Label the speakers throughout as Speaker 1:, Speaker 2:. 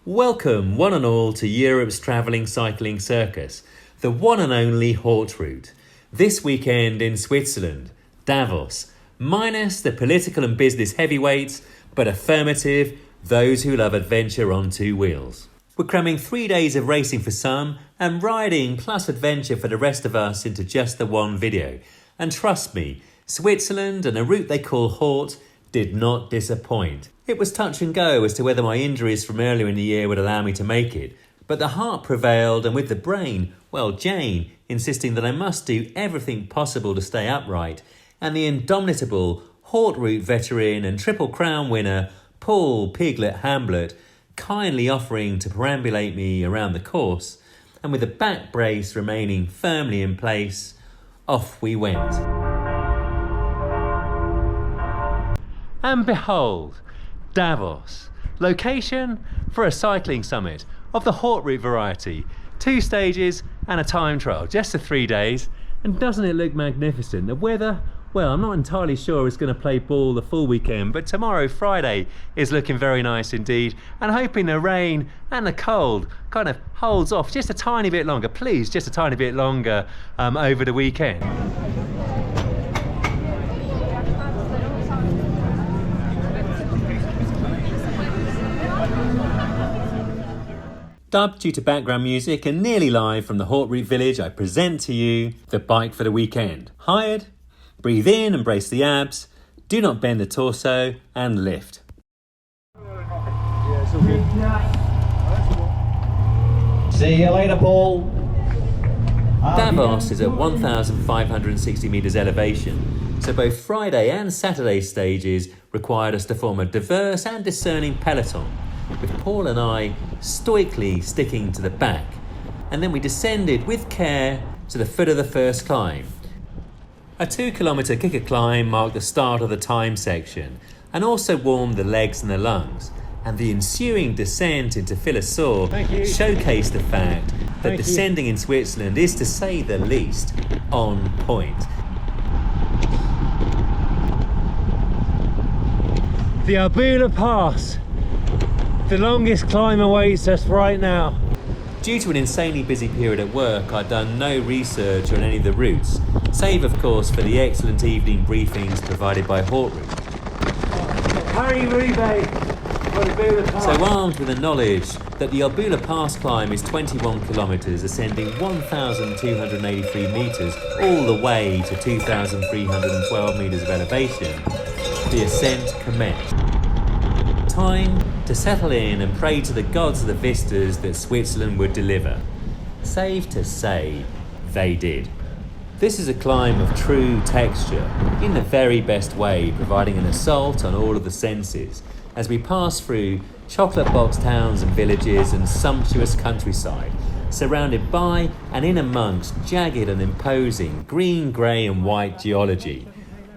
Speaker 1: Welcome one and all to Europe's travelling cycling circus, the one and only Haute Route. This weekend in Switzerland, Davos, minus the political and business heavyweights, but affirmative, those who love adventure on two wheels. We're cramming 3 days of racing for some and riding plus adventure for the rest of us into just the one video. And trust me, Switzerland and a route they call Haute did not disappoint. It was touch and go as to whether my injuries from earlier in the year would allow me to make it, but the heart prevailed, and with the brain, well, Jane, insisting that I must do everything possible to stay upright, and the indomitable Haute Route veteran and Triple Crown winner Paul Hamblet kindly offering to perambulate me around the course, and with the back brace remaining firmly in place, off we went. And behold, Davos, location for a cycling summit of the Haute Route variety, 2 stages and a time trial, just for 3 days. And doesn't it look magnificent? The weather, well, I'm not entirely sure it's going to play ball the full weekend, but tomorrow, Friday, is looking very nice indeed, and hoping the rain and the cold kind of holds off just a tiny bit longer, please, just a tiny bit longer over the weekend. Dubbed due to background music and nearly live from the Haute Route village, I present to you the bike for the weekend. Hired, breathe in, embrace the abs, do not bend the torso, and lift.
Speaker 2: See you later, Paul.
Speaker 1: Davos is at 1,560 metres elevation, so both Friday and Saturday stages required us to form a diverse and discerning peloton, with Paul and I stoically sticking to the back, and then we descended with care to the foot of the first climb. A 2-kilometre kicker climb marked the start of the time section and also warmed the legs and the lungs, and the ensuing descent into Filisur showcased the fact that descending in Switzerland is, to say the least, on point.
Speaker 3: The Albula Pass. The longest climb awaits us right now.
Speaker 1: Due to an insanely busy period at work, I'd done no research on any of the routes, save of course for the excellent evening briefings provided by Haute Route. So armed with the knowledge that the Albula Pass climb is 21 kilometres, ascending 1,283 metres all the way to 2,312 metres of elevation, the ascent commenced. Time to settle in and pray to the gods of the vistas that Switzerland would deliver. Safe to say, they did. This is a climb of true texture, in the very best way, providing an assault on all of the senses, as we pass through chocolate box towns and villages and sumptuous countryside, surrounded by and in amongst jagged and imposing green, grey and white geology,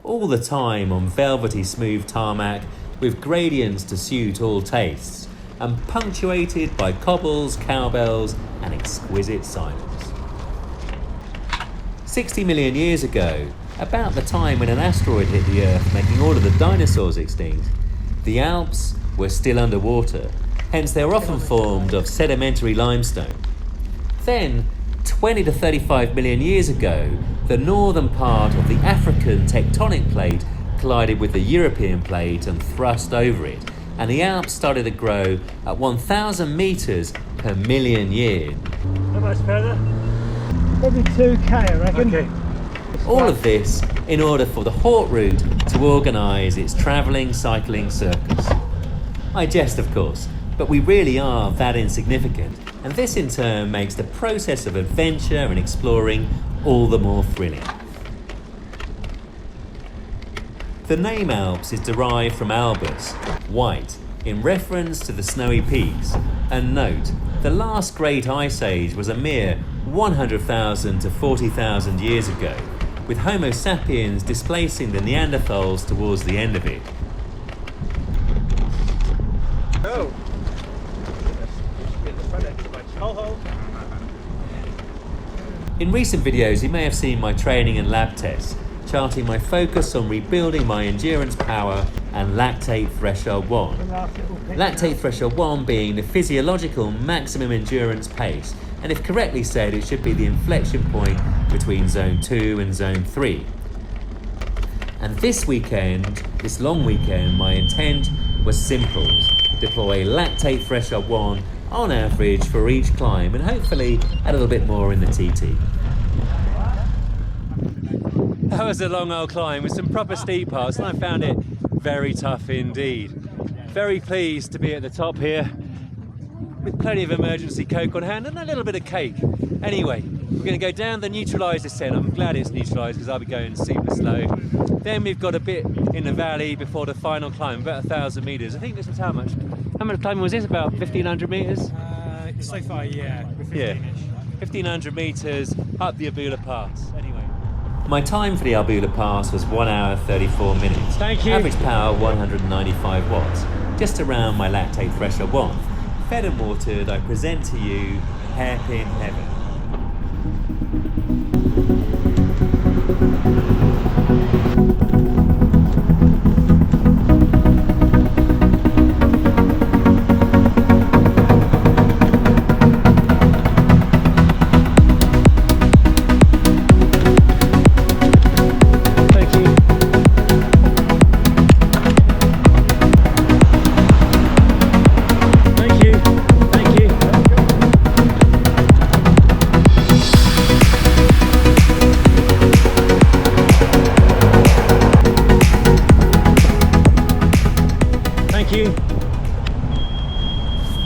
Speaker 1: all the time on velvety smooth tarmac, with gradients to suit all tastes, and punctuated by cobbles, cowbells, and exquisite silence. 60 million years ago, about the time when an asteroid hit the Earth, making all of the dinosaurs extinct, the Alps were still underwater, hence they were often formed of sedimentary limestone. Then, 20 to 35 million years ago, the northern part of the African tectonic plate collided with the European plate and thrust over it, and the Alps started to grow at 1,000 metres per million years.
Speaker 3: How much further? Maybe 2k, I reckon. Okay.
Speaker 1: All of this in order for the Haute Route to organise its travelling cycling circus. I jest, of course, but we really are that insignificant, and this in turn makes the process of adventure and exploring all the more thrilling. The name Alps is derived from Albus, white, in reference to the snowy peaks. And note, the last great ice age was a mere 100,000 to 40,000 years ago, with Homo sapiens displacing the Neanderthals towards the end of it.
Speaker 3: Oh.
Speaker 1: In recent videos, you may have seen my training and lab tests, charting my focus on rebuilding my endurance power and lactate threshold 1. Lactate threshold 1 being the physiological maximum endurance pace, and if correctly said, it should be the inflection point between zone 2 and zone 3. And this long weekend, my intent was simple: deploy lactate threshold 1 on average for each climb, and hopefully a little bit more in the TT.
Speaker 3: That was a long old climb with some proper steep parts, and I found it very tough indeed. Very pleased to be at the top here with plenty of emergency coke on hand and a little bit of cake. Anyway, we're going to go down the neutralised descent. I'm glad it's neutralised because I'll be going super slow. Then we've got a bit in the valley before the final climb, about 1,000 metres. I think this was how much climbing was this? About 1,500 metres?
Speaker 4: So far, yeah, we're 15-ish.
Speaker 3: 1,500 metres up the Albula Pass. Anyway.
Speaker 1: My time for the Albula Pass was 1 hour 34 minutes.
Speaker 3: Thank you.
Speaker 1: Average power 195 watts, just around my lactate threshold 1. Fed and watered, I present to you hairpin heaven.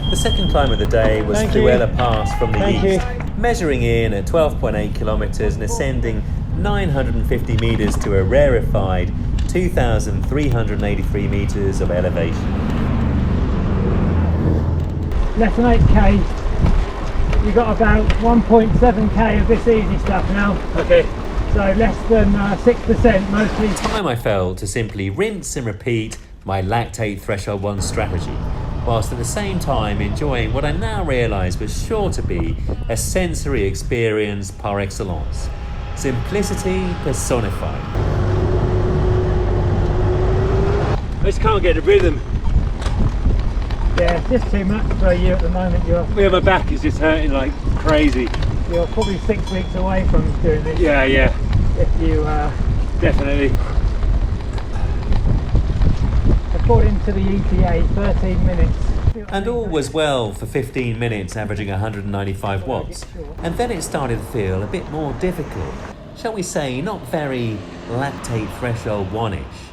Speaker 1: The second climb of the day was Fluela Pass from the east, measuring in at 12.8 kilometres and ascending 950 metres to a rarefied 2,383 metres of elevation.
Speaker 4: Less than 8k, you've got about 1.7k of this easy stuff now.
Speaker 3: Okay.
Speaker 4: So less than 6% mostly.
Speaker 1: Time I felt to simply rinse and repeat my lactate threshold 1 strategy, whilst at the same time enjoying what I now realise was sure to be a sensory experience par excellence. Simplicity personified.
Speaker 3: I just can't get a rhythm.
Speaker 4: Yeah, it's just too much for you at the moment.
Speaker 3: Yeah, my back is just hurting like crazy.
Speaker 4: You're probably 6 weeks away from doing this.
Speaker 3: Yeah.
Speaker 4: If you
Speaker 3: definitely.
Speaker 4: According to the ETA, 13 minutes.
Speaker 1: And all was well for 15 minutes, averaging 195 watts. And then it started to feel a bit more difficult. Shall we say, not very lactate threshold 1-ish.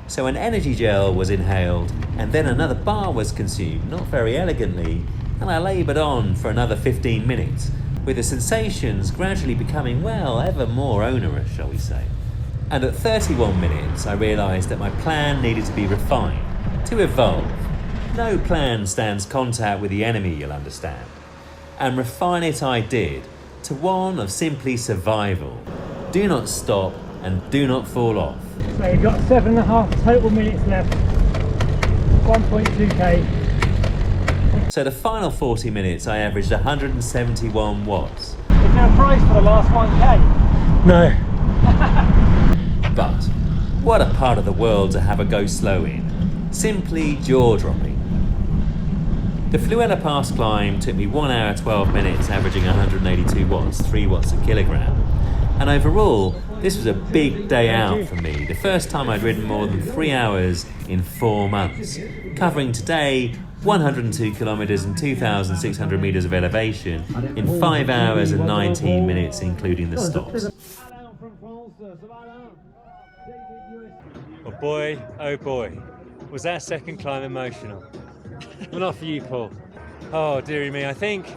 Speaker 1: So an energy gel was inhaled, and then another bar was consumed, not very elegantly, and I laboured on for another 15 minutes, with the sensations gradually becoming, well, ever more onerous, shall we say. And at 31 minutes, I realised that my plan needed to be refined, to evolve. No plan stands contact with the enemy, you'll understand. And refine it I did, to one of simply survival. Do not stop and do not fall off.
Speaker 4: So you've got 7.5 total minutes left, 1.2k.
Speaker 1: So the final 40 minutes, I averaged 171 watts.
Speaker 4: Is there a price for the last 1k?
Speaker 3: No.
Speaker 1: But what a part of the world to have a go slow in. Simply jaw-dropping. The Fluela Pass climb took me 1 hour 12 minutes, averaging 182 watts, 3 watts a kilogram. And overall, this was a big day out for me. The first time I'd ridden more than 3 hours in 4 months. Covering today 102 kilometres and 2,600 metres of elevation in 5 hours and 19 minutes, including the stops.
Speaker 3: Oh boy, was that second climb emotional. Well, not for you, Paul. Oh, dearie me, I think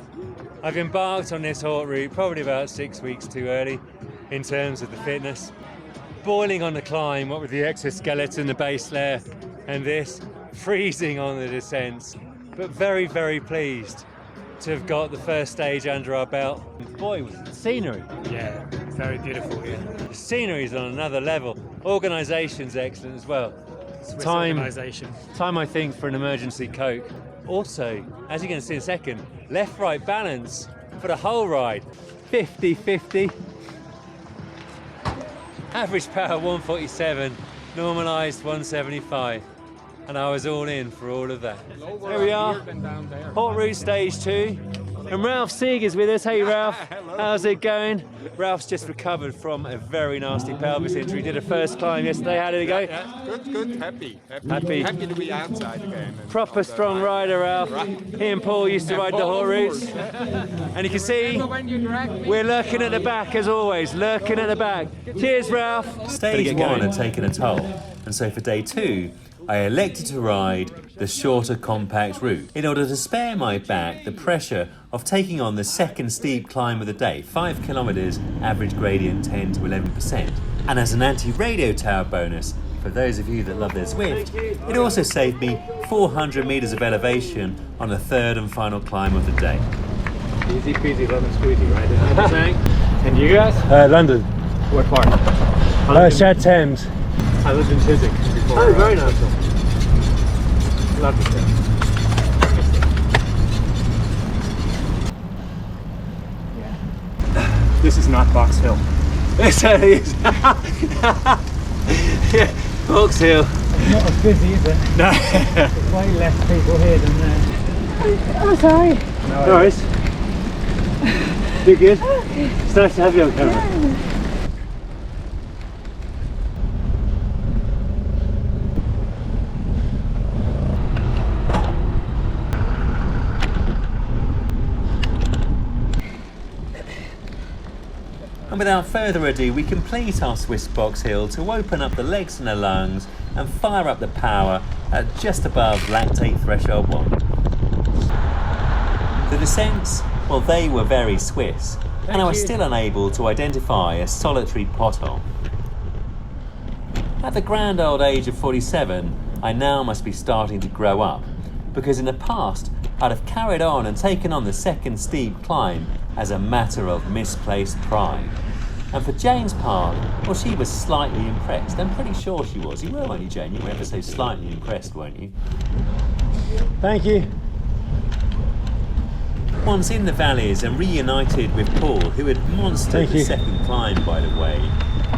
Speaker 3: I've embarked on this Haute Route probably about 6 weeks too early in terms of the fitness. Boiling on the climb, what with the exoskeleton, the base layer, and this, freezing on the descents, but very, very pleased to have got the first stage under our belt. Boy, was the scenery.
Speaker 4: Yeah, very beautiful here.
Speaker 3: The scenery's on another level. Organisation's excellent as well. Time, I think, for an emergency Coke. Also, as you're going to see in a second, left-right balance for the whole ride. 50-50. Average power 147, normalised 175. and I was all in for all of that. Here we are, Haute Route Stage 2. And Ralph Seeger's with us. Hey Ralph, how's it going? Ralph's just recovered from a very nasty pelvis injury. Did a first climb yesterday. How did it go?
Speaker 5: Yeah, good, happy to be outside again.
Speaker 3: Proper strong rider, Ralph. He and Paul used to ride the Haute Routes. And you can see we're lurking at the back as always, lurking at the back. Cheers, Ralph.
Speaker 1: Stage 1 had taken a toll, and so for day 2, I elected to ride the shorter compact route in order to spare my back the pressure of taking on the second steep climb of the day, 5 kilometres, average gradient 10 to 11%. And as an anti-radio tower bonus, for those of you that love their Zwift, it also saved me 400 metres of elevation on the third and final climb of the day.
Speaker 6: Easy peasy lemon squeezy, right? Is that what you're saying? And you guys?
Speaker 3: London.
Speaker 6: What part?
Speaker 3: Shad Thames.
Speaker 6: I lived in Chiswick before.
Speaker 3: Oh, very nice.
Speaker 6: Love it there. This is not Box Hill.
Speaker 3: It certainly is. Box Hill.
Speaker 4: It's not as busy, is it?
Speaker 3: No.
Speaker 4: There's way less people here than there. I'm sorry.
Speaker 3: No worries. You're good? It's nice to have you on camera.
Speaker 1: And without further ado, we complete our Swiss box hill to open up the legs and the lungs and fire up the power at just above lactate threshold 1. The descents, well, they were very Swiss, and I was still unable to identify a solitary pothole. At the grand old age of 47, I now must be starting to grow up, because in the past I'd have carried on and taken on the second steep climb as a matter of misplaced pride. And for Jane's part, well, she was slightly impressed. I'm pretty sure she was. You were, weren't you, Jane? You were ever so slightly impressed, weren't you?
Speaker 3: Thank you.
Speaker 1: Once in the valleys and reunited with Paul, who had monstered the second climb, by the way,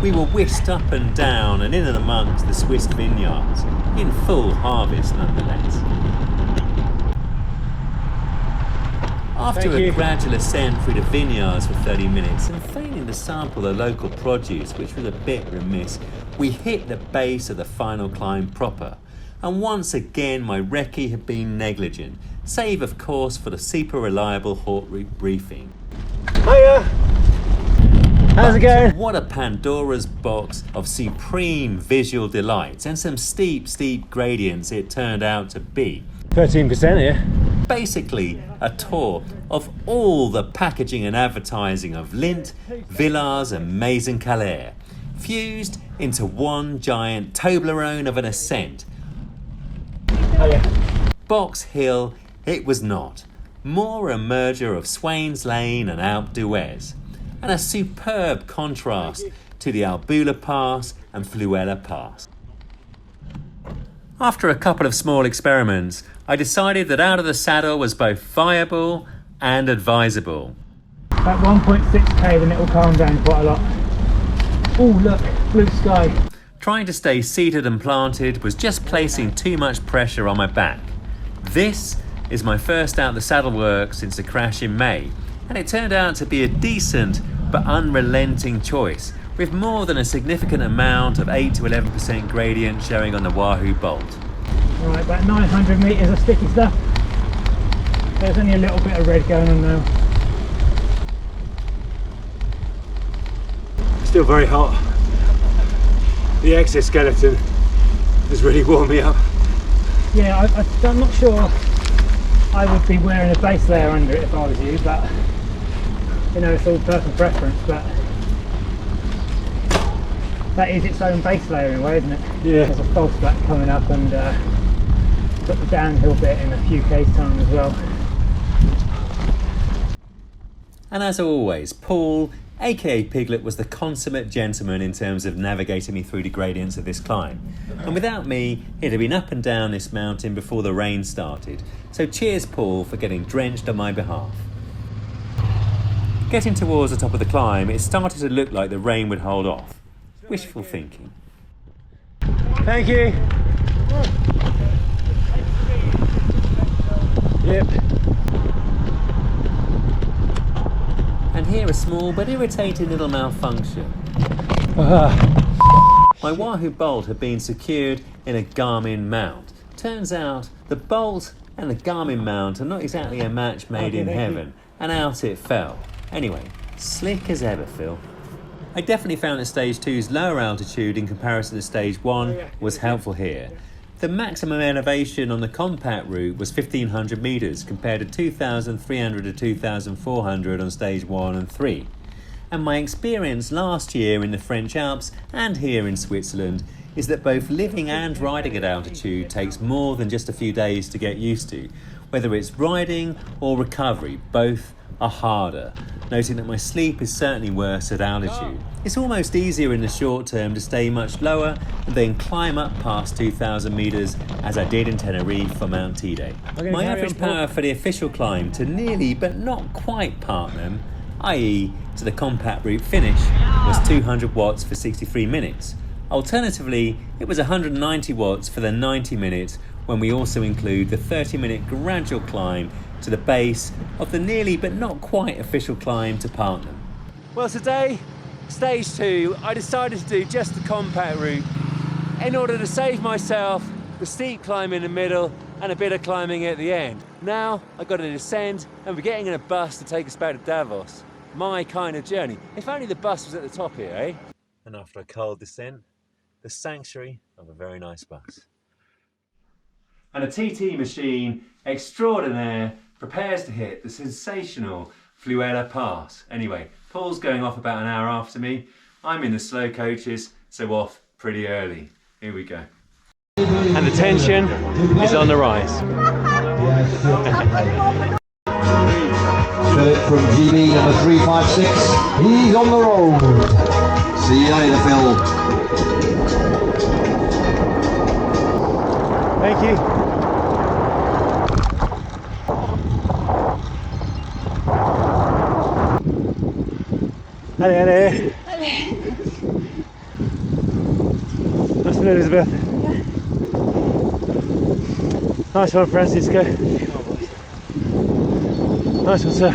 Speaker 1: we were whisked up and down and in and amongst the Swiss vineyards, in full harvest nonetheless. After a gradual ascent through the vineyards for 30 minutes and failing to sample the local produce, which was a bit remiss, we hit the base of the final climb proper. And once again my recce had been negligent, save of course for the super reliable Haute Route briefing.
Speaker 3: Hiya! How's it going?
Speaker 1: What a Pandora's box of supreme visual delights and some steep gradients it turned out to be.
Speaker 3: 13% here.
Speaker 1: Basically, a tour of all the packaging and advertising of Lindt, Villars and Maison Calais, fused into one giant Toblerone of an ascent. Box Hill, it was not. More a merger of Swains Lane and Alpe d'Huez, and a superb contrast to the Albula Pass and Fluela Pass. After a couple of small experiments, I decided that out of the saddle was both viable and advisable.
Speaker 4: About 1.6k, then it will calm down quite a lot. Oh look, blue sky.
Speaker 1: Trying to stay seated and planted was just placing too much pressure on my back. This is my first out the saddle work since the crash in May, and it turned out to be a decent but unrelenting choice, with more than a significant amount of 8 to 11% gradient showing on the Wahoo bolt.
Speaker 4: Right, about 900 metres of sticky stuff. There's only a little bit of red going on now.
Speaker 3: Still very hot. The exoskeleton has really warmed me up.
Speaker 4: Yeah, I'm not sure I would be wearing a base layer under it if I was you, but you know, it's all personal preference, but that is its own base layer in a way, isn't it?
Speaker 3: Yeah.
Speaker 4: There's a false back coming up and got the downhill bit in a few k's time as well.
Speaker 1: And as always, Paul, aka Piglet, was the consummate gentleman in terms of navigating me through the gradients of this climb. And without me, he'd have been up and down this mountain before the rain started. So cheers, Paul, for getting drenched on my behalf. Getting towards the top of the climb, it started to look like the rain would hold off. Wishful thinking.
Speaker 3: Thank you.
Speaker 6: Yep.
Speaker 1: And here a small but irritating little malfunction. My Wahoo bolt had been secured in a Garmin mount. Turns out the bolt and the Garmin mount are not exactly a match made in heaven, and out it fell. Anyway, slick as ever, Phil. I definitely found that Stage 2's lower altitude in comparison to Stage 1 was helpful here. The maximum elevation on the compact route was 1,500 metres compared to 2,300 to 2,400 on Stage 1 and 3. And my experience last year in the French Alps and here in Switzerland is that both living and riding at altitude takes more than just a few days to get used to. Whether it's riding or recovery, both are harder, noting that my sleep is certainly worse at altitude. It's almost easier in the short term to stay much lower and then climb up past 2,000 metres as I did in Tenerife for Mount Teide. My average power for the official climb to nearly but not quite Parknum, i.e. to the compact route finish, was 200 watts for 63 minutes. Alternatively, it was 190 watts for the 90 minutes when we also include the 30-minute gradual climb to the base of the nearly but not quite official climb to Parknum.
Speaker 3: Well, today, Stage 2, I decided to do just the compact route in order to save myself the steep climb in the middle and a bit of climbing at the end. Now, I've got to descend and we're getting in a bus to take us back to Davos. My kind of journey. If only the bus was at the top here, eh?
Speaker 1: And after a cold descent, the sanctuary of a very nice bus. And a TT machine extraordinaire prepares to hit the sensational Fluela Pass. Anyway, Paul's going off about an hour after me. I'm in the slow coaches, so off pretty early. Here we go.
Speaker 3: And the tension is on the rise.
Speaker 2: Philip from GB number 356. He's on the road. See you later, Phil.
Speaker 3: Thank you. Hello. Nice one, Elizabeth. Nice one, Francisco. Nice one, sir.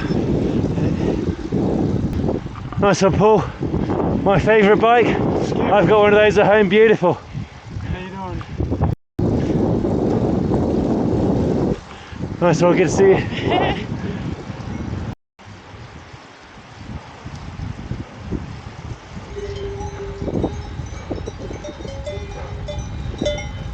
Speaker 3: Nice one, Paul. My favourite bike. I've got one of those at home. Beautiful.
Speaker 6: How you doing?
Speaker 3: Nice one. Good to see you.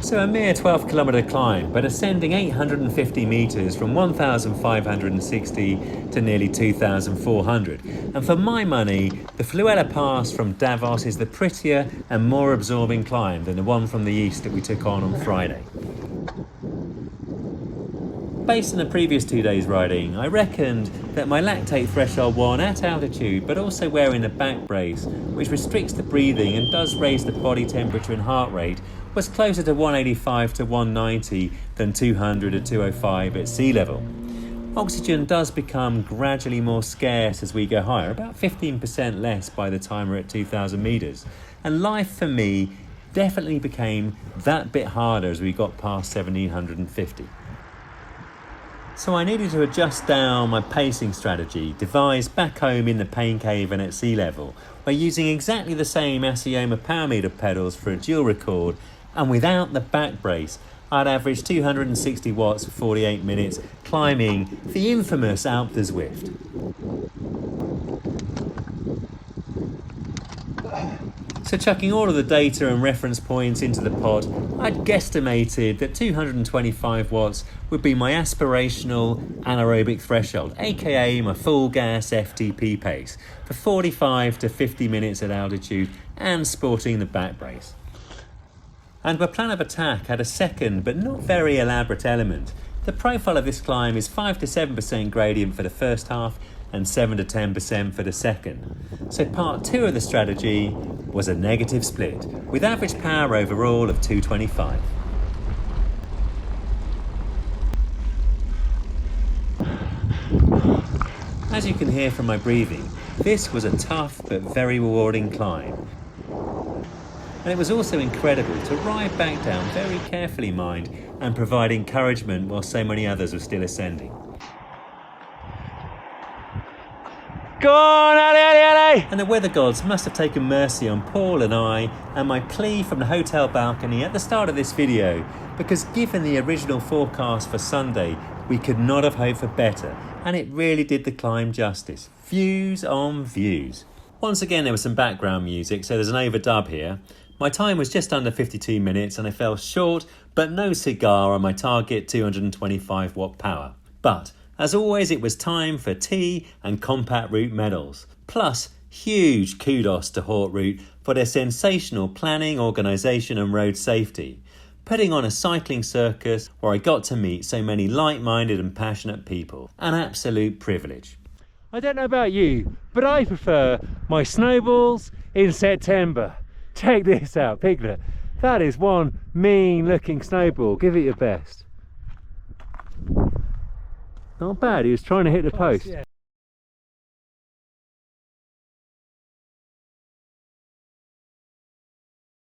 Speaker 1: So a mere 12 kilometre climb, but ascending 850 metres from 1,560 to nearly 2,400. And for my money, the Fluela Pass from Davos is the prettier and more absorbing climb than the one from the east that we took on Friday. Based on the previous 2 days riding, I reckoned that my lactate threshold one at altitude, but also wearing a back brace, which restricts the breathing and does raise the body temperature and heart rate, was closer to 185 to 190 than 200 to 205 at sea level. Oxygen does become gradually more scarce as we go higher, about 15% less by the time we're at 2,000 metres. And life for me definitely became that bit harder as we got past 1,750. So I needed to adjust down my pacing strategy, devised back home in the pain cave and at sea level, by using exactly the same Asioma power meter pedals for a dual record, and without the back brace, I'd average 260 watts for 48 minutes, climbing the infamous Alps de Zwift. So chucking all of the data and reference points into the pot, I'd guesstimated that 225 watts would be my aspirational anaerobic threshold, aka my full gas FTP pace, for 45 to 50 minutes at altitude and sporting the back brace. And my plan of attack had a second but not very elaborate element. The profile of this climb is 5 to 7% gradient for the first half and 7 to 10% for the second. So part 2 of the strategy was a negative split, with average power overall of 225. As you can hear from my breathing, this was a tough but very rewarding climb. And it was also incredible to ride back down, very carefully mind, and provide encouragement while so many others were still ascending.
Speaker 3: Go on, Ali!
Speaker 1: And the weather gods must have taken mercy on Paul and I and my plea from the hotel balcony at the start of this video, because given the original forecast for Sunday, we could not have hoped for better, and it really did the climb justice. Views on views. Once again there was some background music, so there's an overdub here. My time was just under 52 minutes and I fell short, but no cigar on my target 225 watt power. But as always, it was time for tea and compact route medals. Plus, huge kudos to Haute Route for their sensational planning, organisation and road safety, putting on a cycling circus where I got to meet so many like-minded and passionate people. An absolute privilege.
Speaker 3: I don't know about you, but I prefer my snowballs in September. Check this out, Piglet. That is one mean looking snowball. Give it your best. Not bad, he was trying to hit the post.